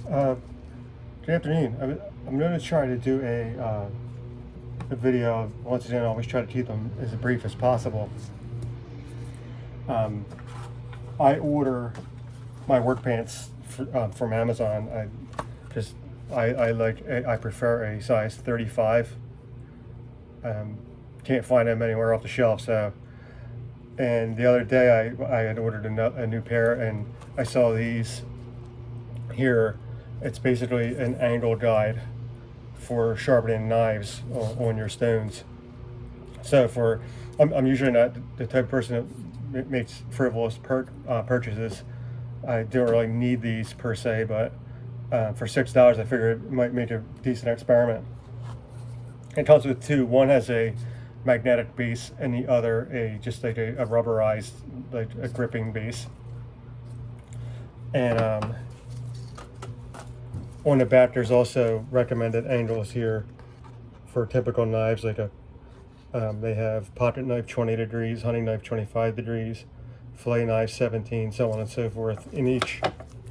Uh, Good afternoon. I'm going to try to do a video. Once again, I always try to keep them as brief as possible. I order my work pants from Amazon. I prefer a size 35. Can't find them anywhere off the shelf. And the other day I had ordered a new pair, and I saw these here. It's basically an angle guide for sharpening knives on your stones. So I'm usually not the type of person that makes frivolous purchases. I don't really need these per se, but for $6, I figured it might make a decent experiment. It comes with two. One has a magnetic base, and the other just like a rubberized, like a gripping base. And on the back, there's also recommended angles here for typical knives. They have pocket knife 20 degrees, hunting knife 25 degrees, fillet knife 17, so on and so forth. In each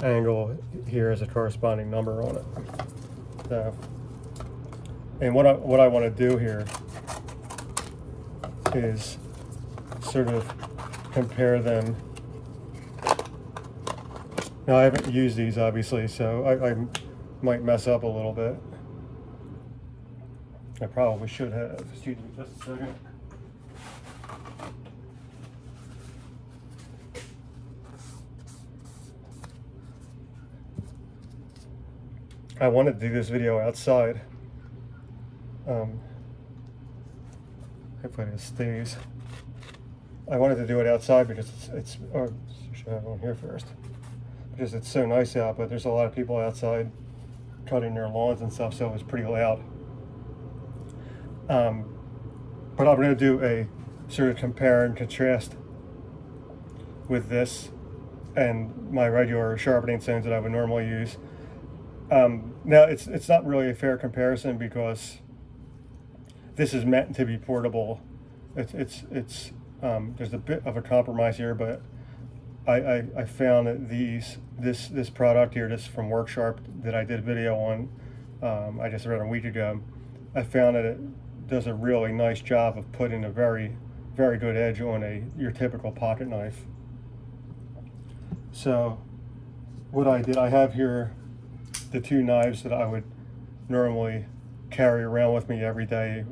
angle here is a corresponding number on it. And what I want to do here is sort of compare them. Now, I haven't used these obviously, so I might mess up a little bit. I probably should have. Excuse me just a second. I wanted to do this video outside. Hopefully it stays. I wanted to do it outside because it's I should have it on here first. Because it's so nice out, but there's a lot of people outside cutting their lawns and stuff, so it was pretty loud. But I'm going to do a sort of compare and contrast with this and my regular sharpening stones that I would normally use. Now it's not really a fair comparison because this is meant to be portable. It's there's a bit of a compromise here, but I found that this product here, this from Work Sharp that I did a video on, I just read a week ago. I found that it does a really nice job of putting a very, very good edge on your typical pocket knife. So what I did, I have here the two knives that I would normally carry around with me every day.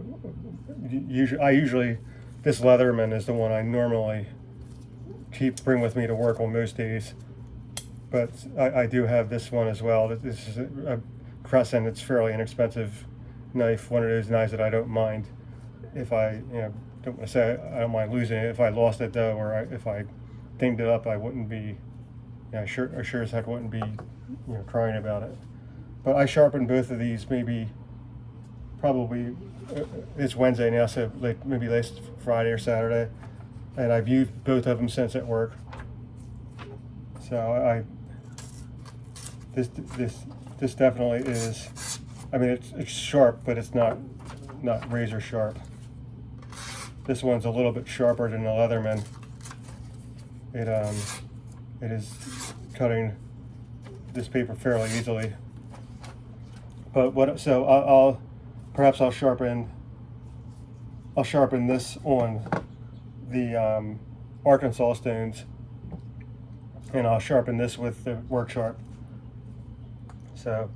Usually this Leatherman is the one I normally bring with me to work on most days, but I do have this one as well. This is a Crescent. It's fairly inexpensive knife, one of those knives that I don't mind if I don't want to say I don't mind losing it. If I lost it though, or if I dinged it up, I wouldn't be sure as heck wouldn't be crying about it. But I sharpened both of these probably it's Wednesday now, so like maybe last Friday or Saturday, and I've used both of them since at work. So this definitely is. I mean, it's sharp, but it's not razor sharp. This one's a little bit sharper than the Leatherman. It is cutting this paper fairly easily. But so I'll sharpen this on the Arkansas stones, and I'll sharpen this with the Work Sharp. So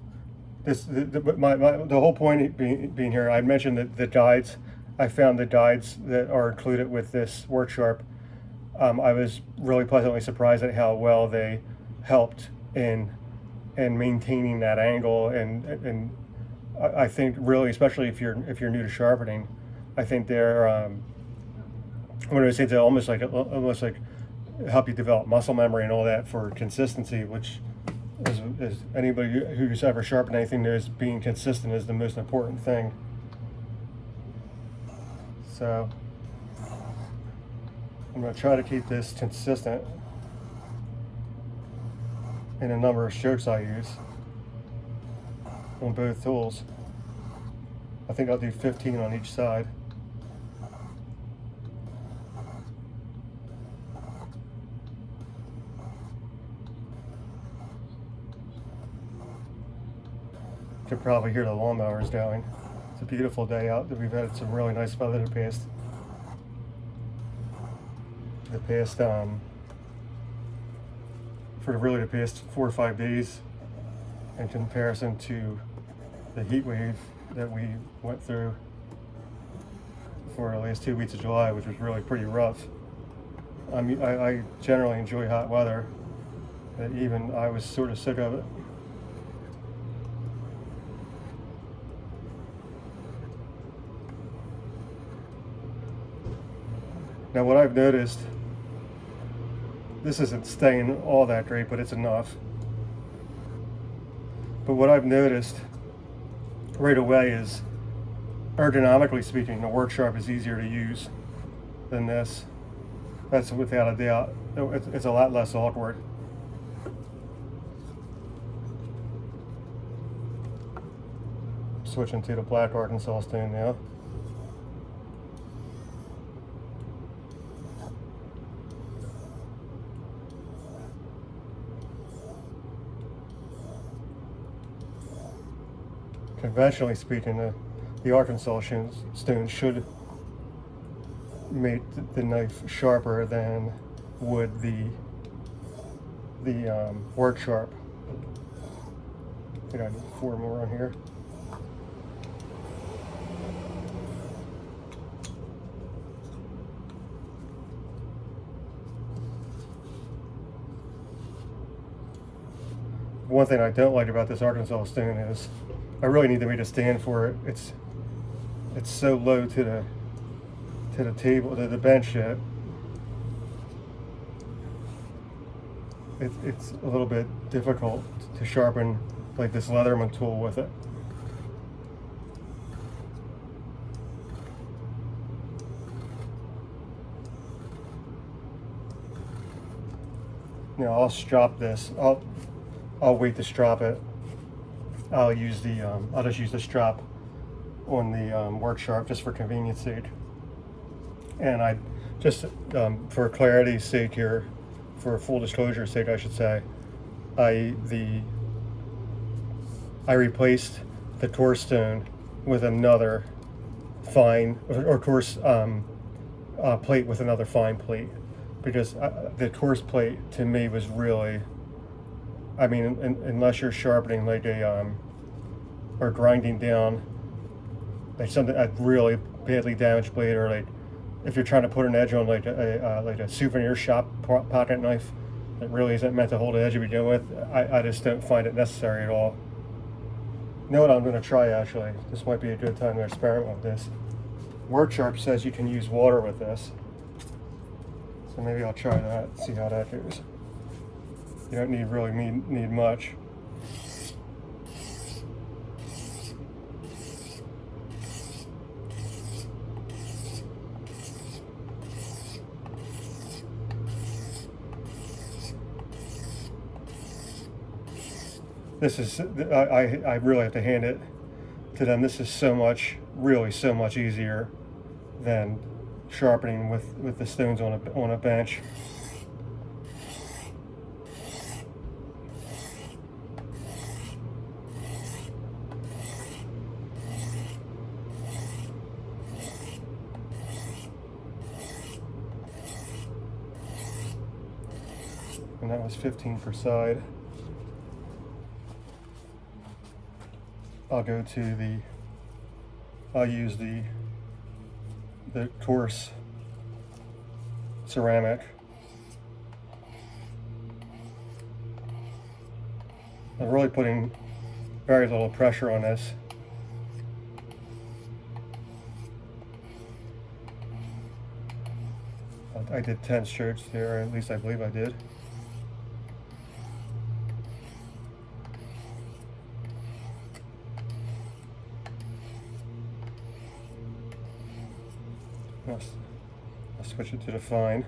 the whole point being here, I mentioned that the guides. I found the guides that are included with this Work Sharp. I was really pleasantly surprised at how well they helped in maintaining that angle, and I think really, especially if you're new to sharpening, I think they're one of those things that almost like help you develop muscle memory and all that for consistency, which is anybody who's ever sharpened anything knows being consistent is the most important thing. So I'm going to try to keep this consistent in a number of strokes I use on both tools. I think I'll do 15 on each side. can probably hear the lawnmowers going. It's a beautiful day out. We've had some really nice weather the past the past 4 or 5 days, in comparison to the heat wave that we went through for the last 2 weeks of July, which was really pretty rough. I generally enjoy hot weather, but even I was sort of sick of it. Now what I've noticed, this isn't staying all that great, but it's enough. But what I've noticed right away is, ergonomically speaking, the Work Sharp is easier to use than this. That's without a doubt. It's a lot less awkward. Switching to the black Arkansas stone now. Conventionally speaking, the Arkansas stone should make the knife sharper than would the Work Sharp. I think I need 4 more on here. One thing I don't like about this Arkansas stone is I really need to make a stand for it. It's so low to the table, to the bench yet. It's a little bit difficult to sharpen like this Leatherman tool with it. Now I'll strop this. I'll wait to strop it. I'll just use the strap on the Work Sharp just for convenience sake. And I just, for clarity's sake here, for full disclosure's sake, I should say, I replaced the coarse stone with another fine or coarse plate with another fine plate, because the coarse plate to me was really, I mean, unless you're sharpening like a or grinding down like something, a really badly damaged blade, or like if you're trying to put an edge on like a souvenir shop pocket knife that really isn't meant to hold an edge to begin with, I just don't find it necessary at all. You know what I'm going to try actually? This might be a good time to experiment with this. Work Sharp says you can use water with this, so maybe I'll try that, see how that goes. You don't really need much. This is, I really have to hand it to them. This is really so much easier than sharpening with the stones on a bench. And that was 15 per side. I'll use the coarse ceramic. I'm really putting very little pressure on this. I did 10 strokes there, at least I believe I did. I'll switch it to the fine.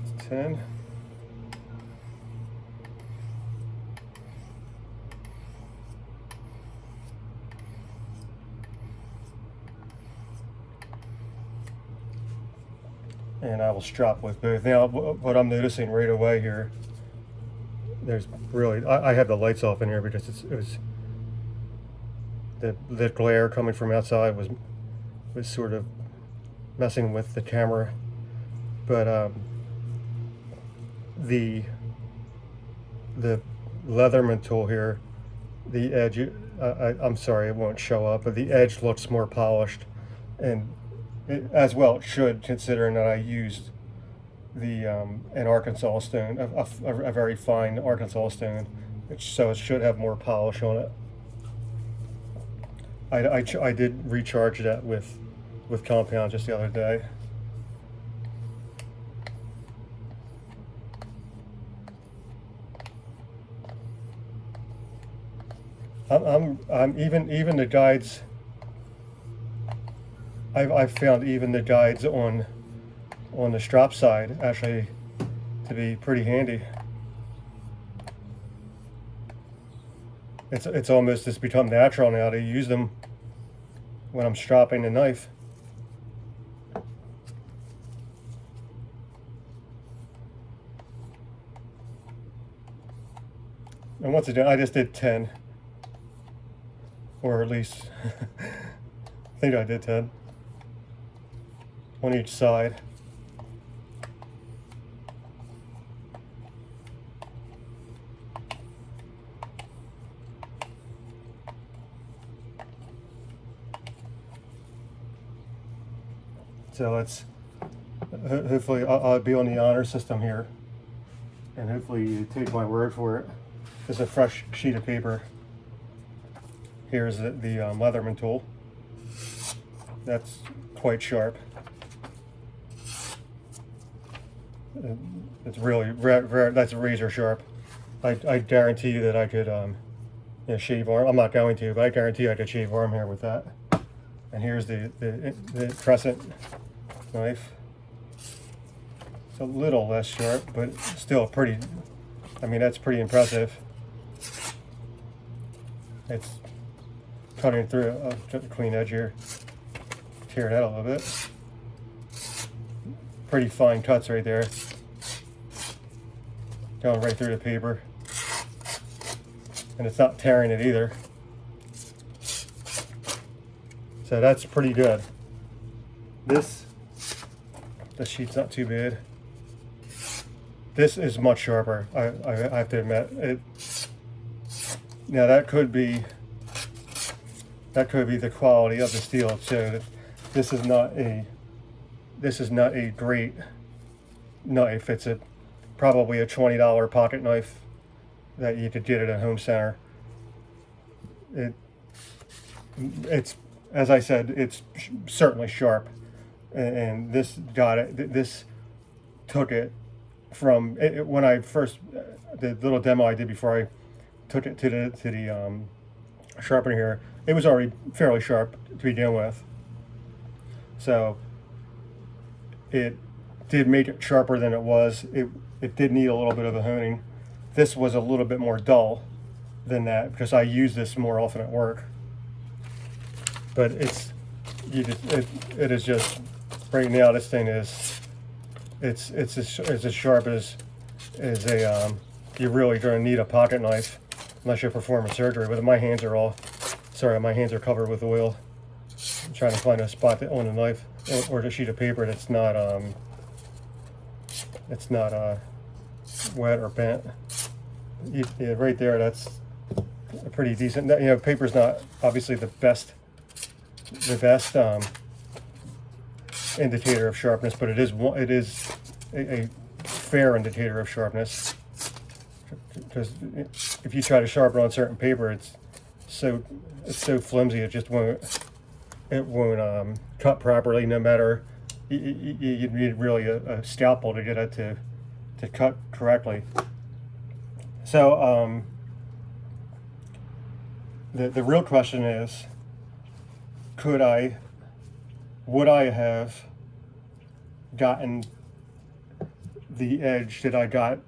It's 10. and I will strop with both. Now, what I'm noticing right away here, there's really, I have the lights off in here because it was the glare coming from outside was sort of messing with the camera, but the Leatherman tool here, the edge, I'm sorry, it won't show up, but the edge looks more polished, and as well it should, considering that I used an Arkansas stone, a very fine Arkansas stone, so it should have more polish on it. I did recharge that with compound just the other day. I'm even the guides. I've found even the guides on the strap side actually to be pretty handy. It's almost just become natural now to use them when I'm stropping the knife. And once again, I just did 10. Or at least, I think I did 10 on each side. So let's, hopefully I'll be on the honor system here, and hopefully you take my word for it. It's a fresh sheet of paper. Here's the Leatherman tool. That's quite sharp. It's really that's razor sharp. I guarantee you that I could shave arm. I'm not going to, but I guarantee I could shave arm hair with that. And here's the crescent knife. It's a little less sharp, but still pretty. I mean, that's pretty impressive. It's cutting through a clean edge here. Tear that a little bit. Pretty fine cuts right there. Going right through the paper. And it's not tearing it either. So that's pretty good. The sheet's not too bad. This is much sharper, I have to admit. Now that could be the quality of the steel. So this is not a great knife. It's probably a $20 pocket knife that you could get at a home center. It's, as I said, it's certainly sharp, and this got it. This took it from when I first the little demo I did before I took it to the sharpener here. It was already fairly sharp to begin with, so it did make it sharper than it was. It did need a little bit of a honing. This was a little bit more dull than that because I use this more often at work. But it is just right now. This thing is it's as sharp as a you really gonna need a pocket knife unless you're performing surgery. But my hands are my hands are covered with oil. I'm trying to find a spot on the knife or a sheet of paper that's not wet or bent. Yeah, right there. That's a pretty decent. You know, paper's not obviously the best indicator of sharpness, but it is a fair indicator of sharpness. Because if you try to sharpen on certain paper, it's so flimsy it just won't cut properly. No matter you need really a scalpel to get it to cut correctly. So the real question is, would I have gotten the edge that I got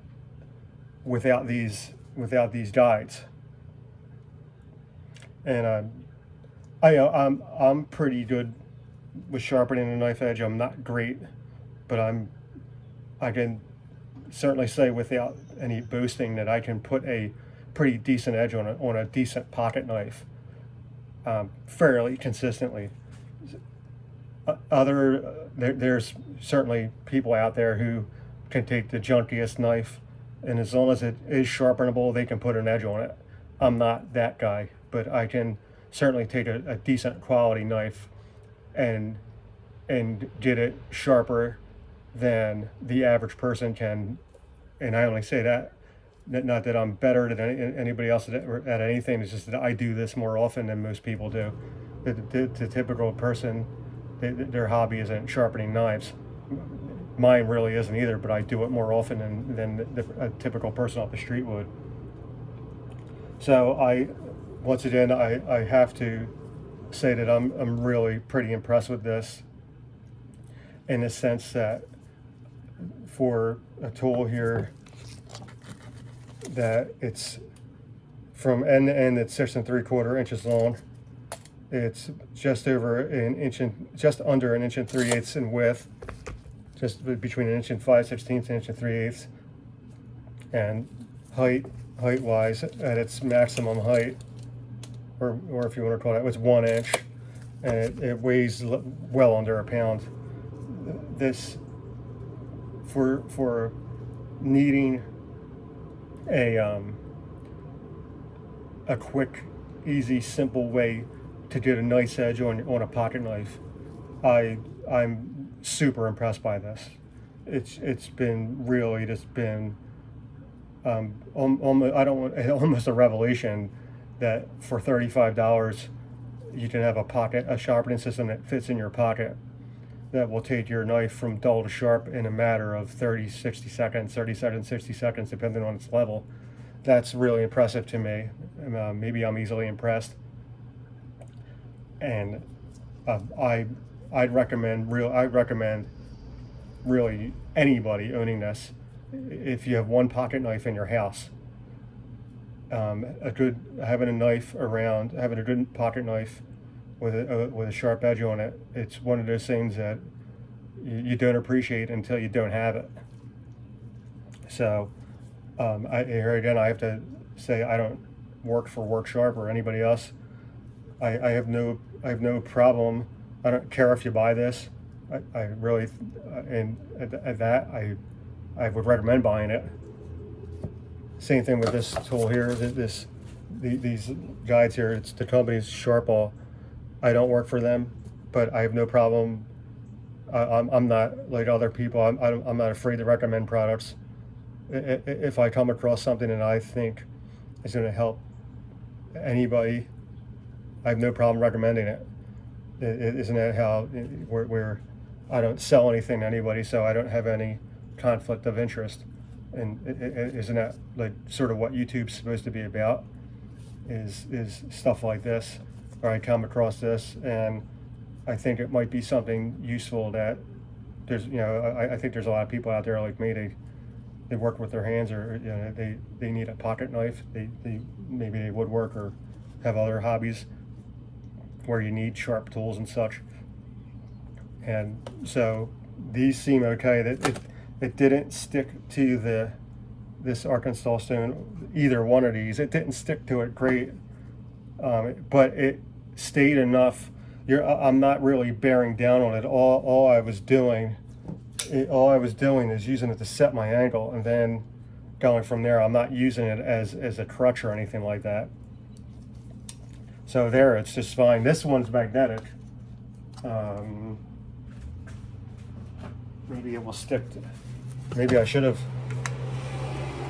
without these guides? And I'm pretty good with sharpening a knife edge. I'm not great but I can certainly say without any boasting that I can put a pretty decent edge on a decent pocket knife fairly consistently. There's certainly people out there who can take the junkiest knife, and as long as it is sharpenable, they can put an edge on it. I'm not that guy, but I can certainly take a decent quality knife and get it sharper than the average person can. And I only say that, not that I'm better than anybody else at anything. It's just that I do this more often than most people do. The typical person, their hobby isn't sharpening knives. Mine really isn't either, but I do it more often than a typical person off the street would. So once again, I have to say that I'm really pretty impressed with this, in the sense that for a tool here that it's from end to end, it's 6 3/4 inches long. It's just under an inch and 3/8 in width, just between 1 inch and 5/16 and 1 inch and 3/8, and height wise at its maximum height, or if you want to call it, it's 1 inch, and it weighs well under a pound. This for needing a quick, easy, simple way to get a nice edge on a pocket knife, I'm super impressed by this. It's been really just been almost a revelation that for $35 you can have a sharpening system that fits in your pocket, that will take your knife from dull to sharp in a matter of 30 seconds, 60 seconds, depending on its level. That's really impressive to me. Maybe I'm easily impressed. And I'd recommend really anybody owning this, if you have one pocket knife in your house, having a good pocket knife with a sharp edge on it. It's one of those things that you don't appreciate until you don't have it. So here again, I have to say, I don't work for Work Sharp or anybody else. I have no problem. I don't care if you buy this. I really, and at that, I would recommend buying it. Same thing with this tool here. These guides here. It's the company's Sharpall. I don't work for them, but I have no problem. I'm not like other people. I'm not afraid to recommend products. If I come across something and I think is going to help anybody, I have no problem recommending it. Isn't that how where I don't sell anything to anybody, so I don't have any conflict of interest? And isn't that like sort of what YouTube's supposed to be about? Is stuff like this, or I come across this and I think it might be something useful, that there's, I think there's a lot of people out there like me, they work with their hands, or they need a pocket knife, maybe they woodwork or have other hobbies where you need sharp tools and such. And so these seem okay. That it didn't stick to this Arkansas stone, either one of these. It didn't stick to it great, but it stayed enough. I'm not really bearing down on it. All I was doing is using it to set my angle, and then going from there. I'm not using it as a crutch or anything like that. So there, it's just fine. This one's magnetic. Maybe it will stick. Maybe I should have.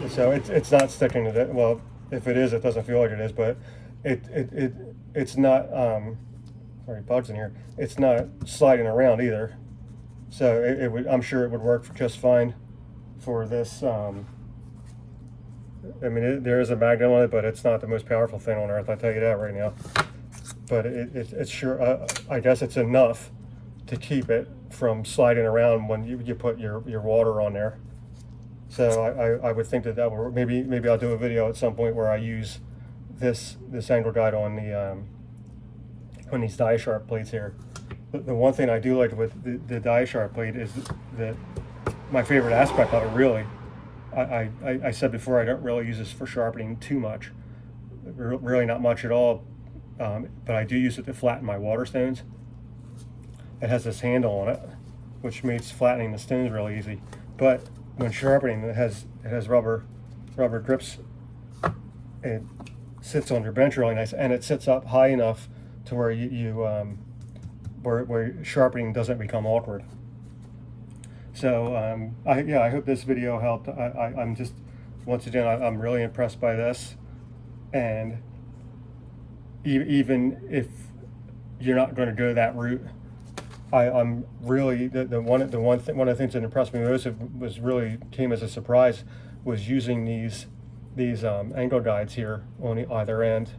So it's not sticking to that. Well, if it is, it doesn't feel like it is, but it's not. Sorry, bugs in here. It's not sliding around either. So it would. I'm sure it would work just fine for this. I mean, there is a magnet on it, but it's not the most powerful thing on earth. I'll tell you that right now. But it's sure. I guess it's enough to keep it from sliding around when you put your water on there. So I would think that will, maybe I'll do a video at some point where I use this angle guide on the on these die sharp plates here, the one thing I do like with the die sharp blade is that my favorite aspect of it, really, I said before, I don't really use this for sharpening too much, really not much at all, but I do use it to flatten my water stones. It has this handle on it, which makes flattening the stones really easy. But when sharpening, it has rubber grips. It sits on your bench really nice, and it sits up high enough to where where sharpening doesn't become awkward. So I hope this video helped. I'm just, once again, I'm really impressed by this, and even if you're not going to go that route, I'm really one of the things that impressed me most was really came as a surprise was using these angle guides here on either end.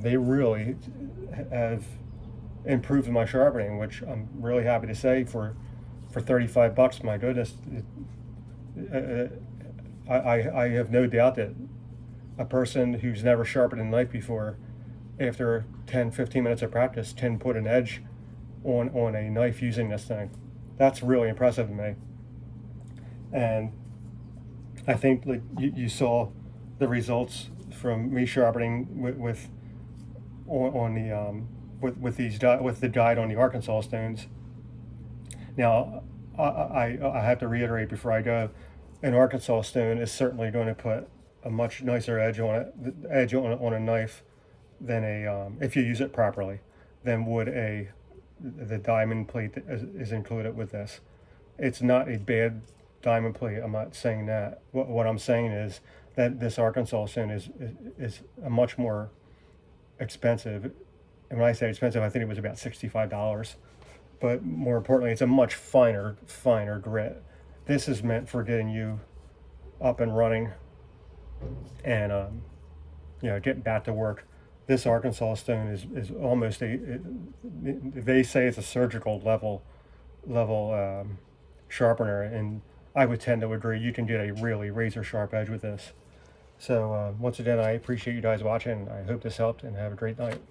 They really have improved my sharpening, which I'm really happy to say for $35. My goodness, I have no doubt that a person who's never sharpened a knife before, after 10-15 minutes of practice, can put an edge on a knife using this thing. That's really impressive to me. And I think, like you saw the results from me sharpening with the guide on the Arkansas stones. Now, I have to reiterate before I go, an Arkansas stone is certainly going to put a much nicer edge on it, on a knife than if you use it properly, than would the diamond plate that is included with this. It's not a bad diamond plate. I'm not saying that. What I'm saying is that this Arkansas stone is a much more expensive. And when I say expensive, I think it was about $65. But more importantly, it's a much finer grit. This is meant for getting you up and running and getting back to work. This Arkansas stone is almost they say it's a surgical level sharpener, and I would tend to agree. You can get a really razor sharp edge with this. So once again, I appreciate you guys watching. I hope this helped, and have a great night.